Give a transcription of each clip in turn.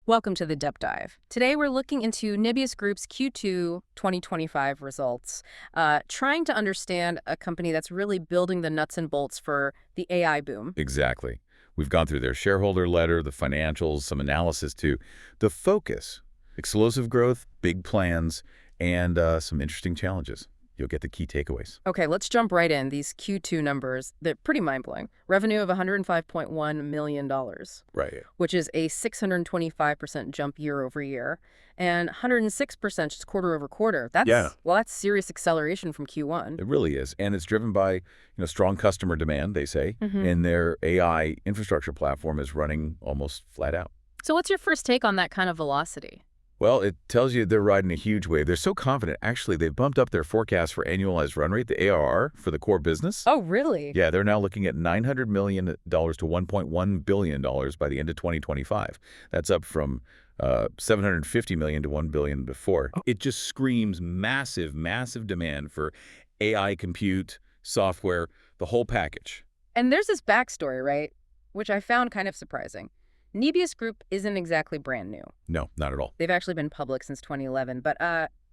Welcome to the Deep Dive. Today we're looking into Nebius Group's Q2 2025 results, trying to understand a company that's really building the nuts and bolts for the AI boom. Exactly. We've gone through their shareholder letter, the financials, some analysis too. The focus, explosive growth, big plans, and some interesting challenges. You'll get the key takeaways. Okay, let's jump right in. These Q2 numbers, they're pretty mind-blowing. Revenue of $105.1 million, Right. which is a 625% jump year over year, and 106% just quarter over quarter. Yeah. That's serious acceleration from Q1. It really is. And it's driven by, strong customer demand, they say, and their AI infrastructure platform is running almost flat out. So what's your first take on that kind of velocity? Well, it tells you they're riding a huge wave. They're so confident. Actually, they've bumped up their forecast for annualized run rate, the ARR, for the core business. Oh, really? Yeah, they're now looking at $900 million to $1.1 billion by the end of 2025. That's up from $750 million to $1 billion before. It just screams massive, massive demand for AI compute, software, the whole package. And there's this backstory, right? Which I found kind of surprising. Nebius Group isn't exactly brand new. No, not at all. They've actually been public since 2011, but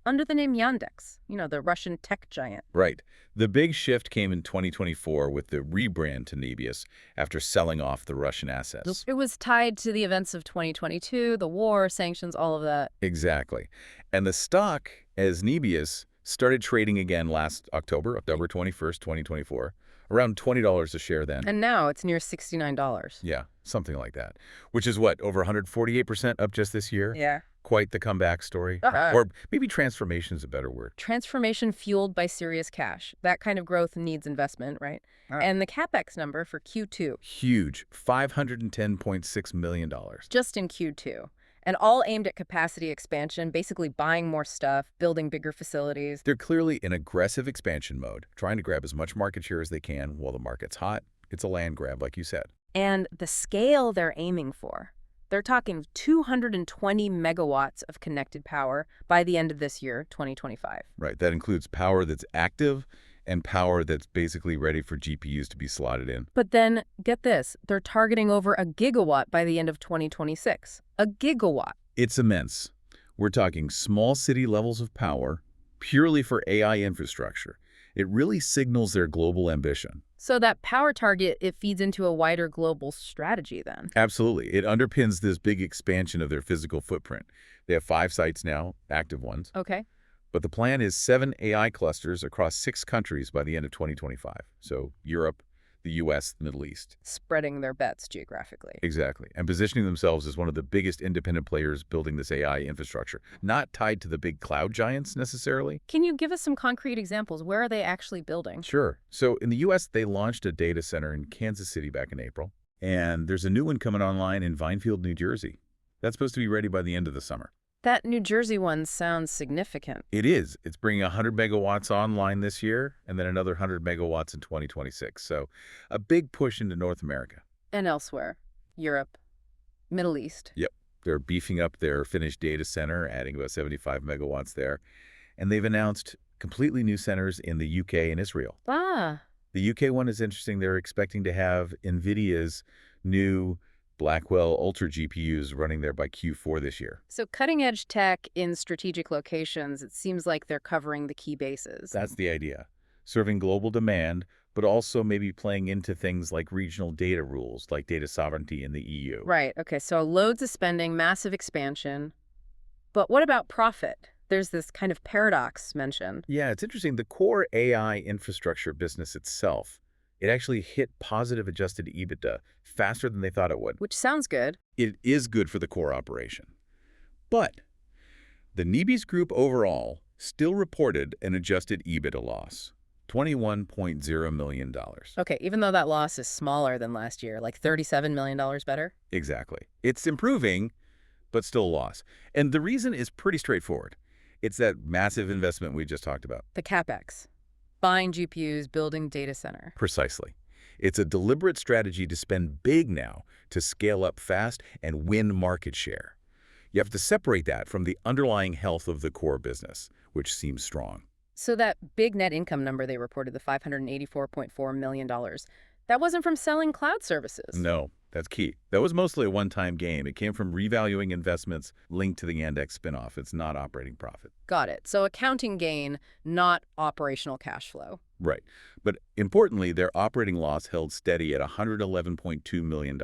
under the name Yandex, the Russian tech giant. Right. The big shift came in 2024 with the rebrand to Nebius after selling off the Russian assets. It was tied to the events of 2022, the war, sanctions, all of that. Exactly. And the stock, as Nebius, started trading again last October 21st, 2024, around $20 a share then. And now it's near $69. Yeah, something like that. Which is what, over 148% up just this year? Yeah. Quite the comeback story. Or maybe transformation is a better word. Transformation fueled by serious cash. That kind of growth needs investment, right? And the CapEx number for Q2. Huge, $510.6 million. Just in Q2. And all aimed at capacity expansion, basically buying more stuff, building bigger facilities. They're clearly in aggressive expansion mode, trying to grab as much market share as they can while the market's hot. It's a land grab, like you said. And the scale they're aiming for. They're talking 220 megawatts of connected power by the end of this year, 2025. Right. That includes power that's active and power that's basically ready for GPUs to be slotted in. But then, get this, they're targeting over a gigawatt by the end of 2026. A gigawatt. It's immense. We're talking small city levels of power purely for AI infrastructure. It really signals their global ambition. So that power target, it feeds into a wider global strategy then. Absolutely. It underpins this big expansion of their physical footprint. They have 5 sites now, active ones. Okay. But the plan is 7 AI clusters across 6 countries by the end of 2025. So Europe, the U.S., the Middle East. Spreading their bets geographically. Exactly. And positioning themselves as one of the biggest independent players building this AI infrastructure, not tied to the big cloud giants necessarily. Can you give us some concrete examples? Where are they actually building? Sure. So in the U.S., they launched a data center in Kansas City back in April. And there's a new one coming online in Vinefield, New Jersey. That's supposed to be ready by the end of the summer. That New Jersey one sounds significant. It is. It's bringing 100 megawatts online this year and then another 100 megawatts in 2026. So a big push into North America. And elsewhere. Europe, Middle East. Yep. They're beefing up their finished data center, adding about 75 megawatts there. And they've announced completely new centers in the UK and Israel. Ah. The UK one is interesting. They're expecting to have NVIDIA's new Blackwell Ultra GPUs running there by Q4 this year. So cutting-edge tech in strategic locations, it seems like they're covering the key bases. That's the idea. Serving global demand, but also maybe playing into things like regional data rules, like data sovereignty in the EU. Right. Okay. So loads of spending, massive expansion. But what about profit? There's this kind of paradox mentioned. Yeah, it's interesting. The core AI infrastructure business itself, it actually hit positive adjusted EBITDA faster than they thought it would. Which sounds good. It is good for the core operation. But the Nebius Group overall still reported an adjusted EBITDA loss, $21.0 million. Okay, even though that loss is smaller than last year, like $37 million better? Exactly. It's improving, but still a loss. And the reason is pretty straightforward. It's that massive investment we just talked about. The CapEx. Buying GPUs, building data center. Precisely. It's a deliberate strategy to spend big now to scale up fast and win market share. You have to separate that from the underlying health of the core business, which seems strong. So that big net income number they reported, the $584.4 million, that wasn't from selling cloud services. No, That's key. That was mostly a one-time gain. It came from revaluing investments linked to the Yandex spinoff. It's not operating profit. Got it. So accounting gain, not operational cash flow. Right. But importantly, their operating loss held steady at $111.2 million,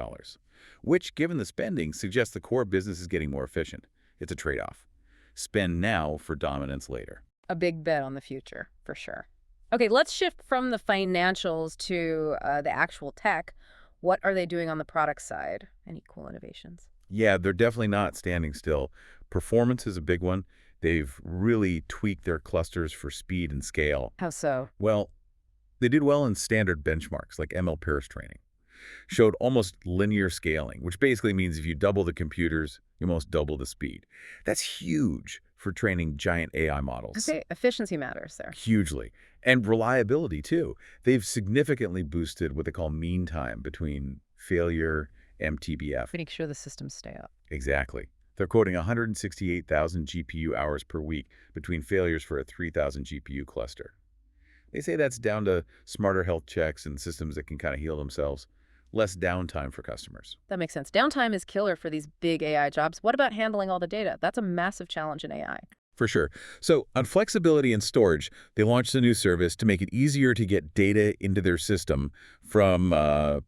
which, given the spending, suggests the core business is getting more efficient. It's a trade-off. Spend now for dominance later. A big bet on the future, for sure. Okay, let's shift from the financials to the actual tech. What are they doing on the product side? Any cool innovations? Yeah, they're definitely not standing still. Performance is a big one. They've really tweaked their clusters for speed and scale. How so? Well, they did well in standard benchmarks like ML Paris training. Showed almost linear scaling, which basically means if you double the computers, you almost double the speed. That's huge for training giant AI models. Okay, efficiency matters there. Hugely. And reliability, too. They've significantly boosted what they call mean time between failure and MTBF. Make sure the systems stay up. Exactly. They're quoting 168,000 GPU hours per week between failures for a 3,000 GPU cluster. They say that's down to smarter health checks and systems that can kind of heal themselves. Less downtime for customers. That makes sense. Downtime is killer for these big AI jobs. What about handling all the data? That's a massive challenge in AI. For sure. So on flexibility and storage, they launched a new service to make it easier to get data into their system from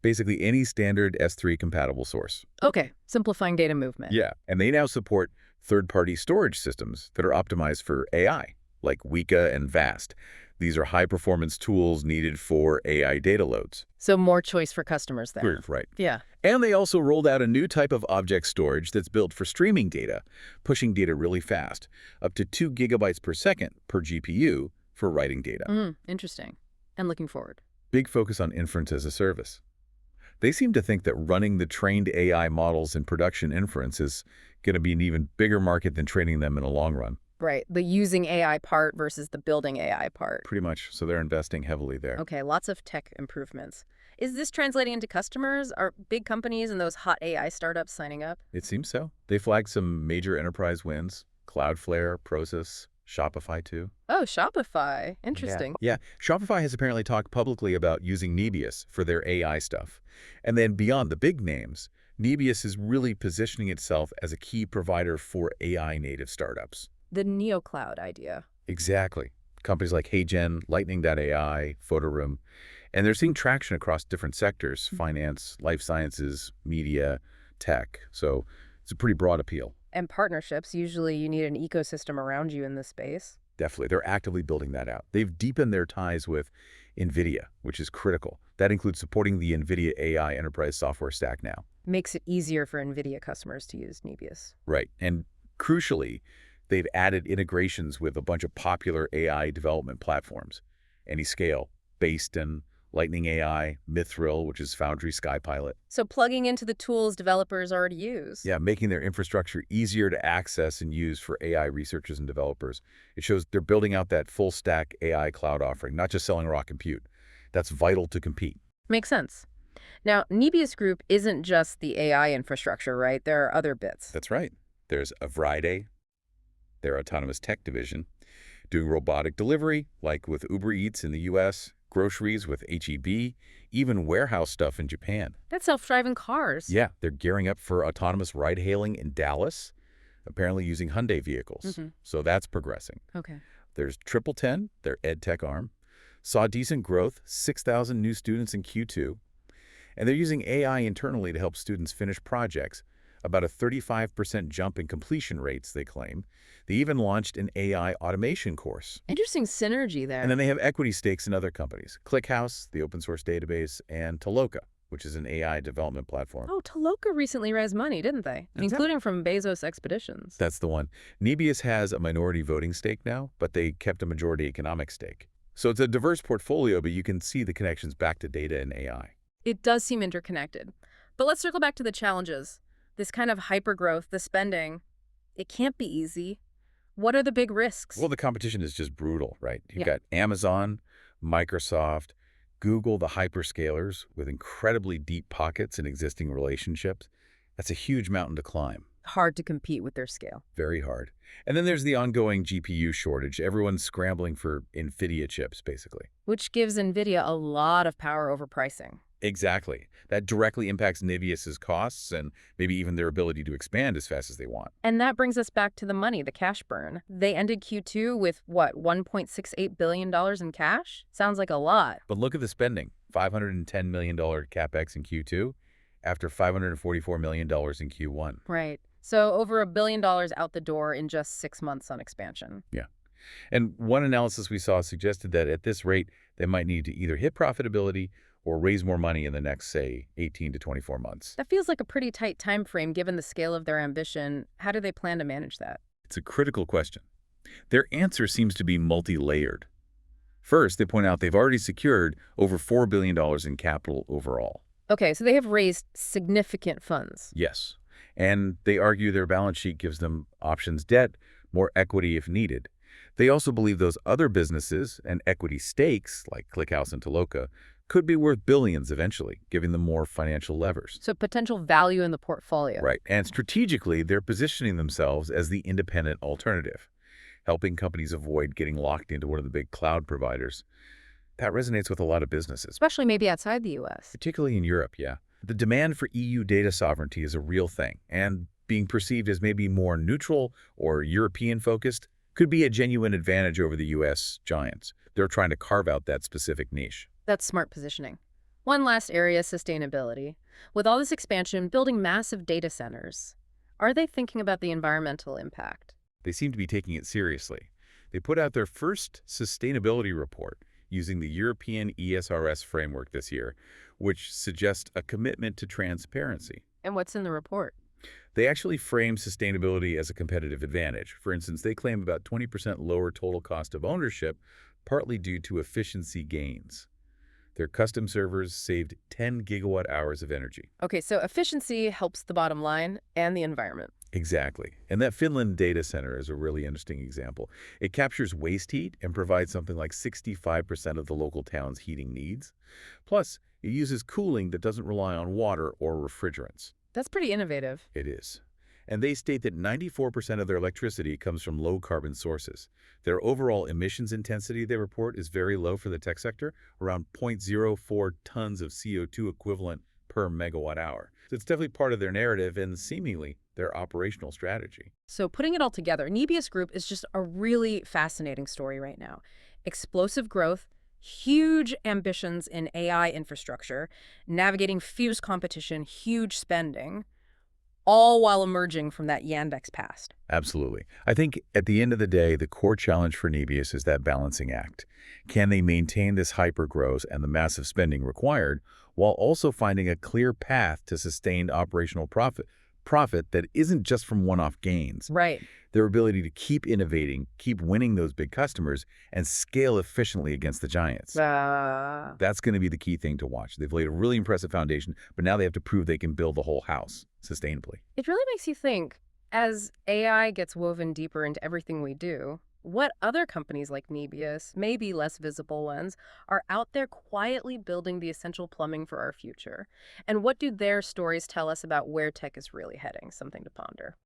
basically any standard S3 compatible source. Okay, simplifying data movement. Yeah, and they now support third-party storage systems that are optimized for AI, like Weka and Vast. These are high-performance tools needed for AI data loads. So more choice for customers there. Right. Yeah. And they also rolled out a new type of object storage that's built for streaming data, pushing data really fast, up to 2 gigabytes per second per GPU for writing data. Interesting. And looking forward. Big focus on inference as a service. They seem to think that running the trained AI models in production inference is going to be an even bigger market than training them in the long run. Right. The using AI part versus the building AI part. Pretty much. So they're investing heavily there. Okay, lots of tech improvements. Is this translating into customers? Are big companies and those hot AI startups signing up? It seems so. They flagged some major enterprise wins. Cloudflare, Prosus, Shopify too. Oh, Shopify. Interesting. Yeah, Shopify has apparently talked publicly about using Nebius for their AI stuff. And then beyond the big names, Nebius is really positioning itself as a key provider for AI-native startups. The NeoCloud idea. Exactly. Companies like HeyGen, Lightning.ai, Photoroom, and they're seeing traction across different sectors, finance, life sciences, media, tech. So it's a pretty broad appeal. And partnerships. Usually you need an ecosystem around you in this space. Definitely. They're actively building that out. They've deepened their ties with NVIDIA, which is critical. That includes supporting the NVIDIA AI enterprise software stack now. Makes it easier for NVIDIA customers to use Nebius. Right. And crucially, they've added integrations with a bunch of popular AI development platforms. Anyscale, Based-On, Lightning AI, Mithril, which is Foundry SkyPilot. So plugging into the tools developers already use. Yeah, making their infrastructure easier to access and use for AI researchers and developers. It shows they're building out that full-stack AI cloud offering, not just selling raw compute. That's vital to compete. Makes sense. Now, Nebius Group isn't just the AI infrastructure, right? There are other bits. That's right. There's Avride, their autonomous tech division, doing robotic delivery, like with Uber Eats in the U.S., groceries with HEB, even warehouse stuff in Japan. That's self-driving cars. Yeah, they're gearing up for autonomous ride-hailing in Dallas, apparently using Hyundai vehicles. So that's progressing. Okay. There's Triple Ten, their ed tech arm, saw decent growth, 6,000 new students in Q2, and they're using AI internally to help students finish projects, about a 35% jump in completion rates, they claim. They even launched an AI automation course. Interesting synergy there. And then they have equity stakes in other companies, ClickHouse, the open source database, and Toloka, which is an AI development platform. Oh, Toloka recently raised money, didn't they? Including from Bezos Expeditions. That's the one. Nebius has a minority voting stake now, but they kept a majority economic stake. So it's a diverse portfolio, but you can see the connections back to data and AI. It does seem interconnected. But let's circle back to the challenges. This kind of hypergrowth, the spending, it can't be easy. What are the big risks? Well, the competition is just brutal, right? You've Yeah. got Amazon, Microsoft, Google, the hyperscalers with incredibly deep pockets and existing relationships. That's a huge mountain to climb. Hard to compete with their scale. Very hard. And then there's the ongoing GPU shortage. Everyone's scrambling for NVIDIA chips, basically. Which gives NVIDIA a lot of power over pricing. Exactly. That directly impacts Nebius's costs and maybe even their ability to expand as fast as they want. And that brings us back to the money, the cash burn. They ended Q2 with what, $1.68 billion in cash? Sounds like a lot. But look at the spending. $510 million capex in Q2 after $544 million in Q1. Right. So over $1 billion out the door in just 6 months on expansion. Yeah. And one analysis we saw suggested that at this rate, they might need to either hit profitability or raise more money in the next, say, 18 to 24 months. That feels like a pretty tight time frame given the scale of their ambition. How do they plan to manage that? It's a critical question. Their answer seems to be multi-layered. First, they point out they've already secured over $4 billion in capital overall. Okay, so they have raised significant funds. Yes. And they argue their balance sheet gives them options debt, more equity if needed. They also believe those other businesses and equity stakes, like ClickHouse and Toloka, could be worth billions eventually, giving them more financial levers. So potential value in the portfolio. Right. And strategically, they're positioning themselves as the independent alternative, helping companies avoid getting locked into one of the big cloud providers. That resonates with a lot of businesses, Especially maybe outside the U.S. particularly in Europe, yeah. The demand for EU data sovereignty is a real thing, and being perceived as maybe more neutral or European-focused could be a genuine advantage over the U.S. giants. They're trying to carve out that specific niche. That's smart positioning. One last area, sustainability. With all this expansion, building massive data centers, are they thinking about the environmental impact? They seem to be taking it seriously. They put out their first sustainability report using the European ESRS framework this year, which suggests a commitment to transparency. And what's in the report? They actually frame sustainability as a competitive advantage. For instance, they claim about 20% lower total cost of ownership, partly due to efficiency gains. Their custom servers saved 10 gigawatt hours of energy. Okay, so efficiency helps the bottom line and the environment. Exactly. And that Finland data center is a really interesting example. It captures waste heat and provides something like 65% of the local town's heating needs. Plus, it uses cooling that doesn't rely on water or refrigerants. That's pretty innovative. It is. And they state that 94% of their electricity comes from low-carbon sources. Their overall emissions intensity, they report, is very low for the tech sector, around 0.04 tons of CO2 equivalent per megawatt hour. So it's definitely part of their narrative and seemingly their operational strategy. So putting it all together, Nebius Group is just a really fascinating story right now. Explosive growth, huge ambitions in AI infrastructure, navigating fierce competition, huge spending, all while emerging from that Yandex past. Absolutely. I think at the end of the day, the core challenge for Nebius is that balancing act. Can they maintain this hyper-growth and the massive spending required while also finding a clear path to sustained operational profit that isn't just from one-off gains? Right. Their ability to keep innovating, keep winning those big customers, and scale efficiently against the giants. That's going to be the key thing to watch. They've laid a really impressive foundation, but now they have to prove they can build the whole house sustainably. It really makes you think, as AI gets woven deeper into everything we do, what other companies like Nebius, maybe less visible ones, are out there quietly building the essential plumbing for our future? And what do their stories tell us about where tech is really heading? Something to ponder.